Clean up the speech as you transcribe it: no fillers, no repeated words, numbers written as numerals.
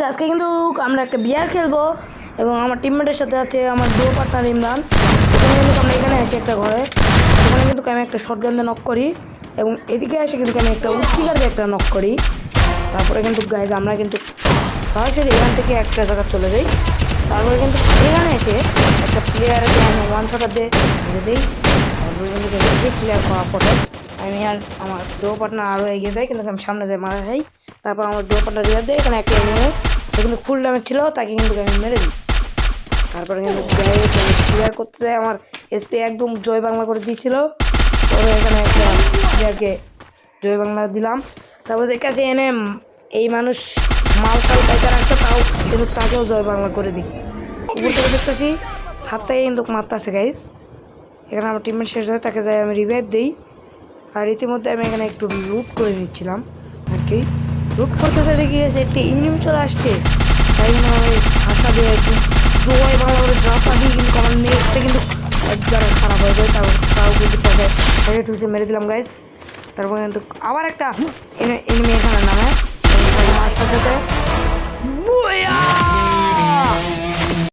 আজকে কিন্তু আমরা একটা বিয়ার খেলবো এবং আমার টিমমেটের সাথে আছে আমার দুই পার্টনার ইমরান। এখানে কিন্তু আমরা এখানে আসি একটা ঘরে, সেখানে কিন্তু আমি একটা শটগান দিয়ে নক করি এবং এদিকে এসে কিন্তু আমি একটা উৎপিকার দিয়ে একটা নক করি। তারপরে কিন্তু গাইজ আমরা কিন্তু সরাসরি এখান থেকে একটা জায়গা চলে যাই। তারপরে কিন্তু এখানে এসে একটা প্লেয়ারকে আমি ওয়ান শটার দিয়ে মেরে দিই। তারপরে কিন্তু দেখি প্লেয়ার করার পরে আমি আর আমার দুই পার্টনার আরও এগিয়ে যাই, কিন্তু আমি সামনে যাই মারা খাই। তারপর আমার দুই পার্টনার রিভাইভ দেয়। এখানে একটা এনিমি, সে কিন্তু ফুল ড্যামেজ ছিল, তাকে কিন্তু আমি মেরে দিই। তারপরে কিন্তু ক্লিয়ার করতে যাই, আমার এসপি একদম জয় বাংলা করে দিয়েছিল। পরে এখানে একটা প্লেয়ারকে জয় বাংলা দিলাম। তারপরে দেখে আসে এনে এই মানুষ মাল টাল পাইকার আসছে, তাও কিন্তু তাকেও জয় বাংলা করে দিই। উপর থেকে দেখতেছি সাতটাই কিন্তু মারতেছে গাইস। এখানে আমার টিমমেট শেষ হয়, তাকে যাই আমি রিভাইভ দিই। আর ইতিমধ্যে আমি এখানে একটু লুট করে নিচ্ছিলাম আর কি। লুট করতে দেখি গেছে একটি ইনিমি চলে আসছে, তাই কিন্তু আমি আশা দিয়ে একটু জয় বাংলা করে জাপা দিই, কিন্তু আমার নেটটা কিন্তু একবারে খারাপ হয়ে যায়। তাও কিন্তু তাকে ঠুসে মেরে দিলাম গাইস। তারপর কিন্তু আবার একটা এনিমি এখানে নামে,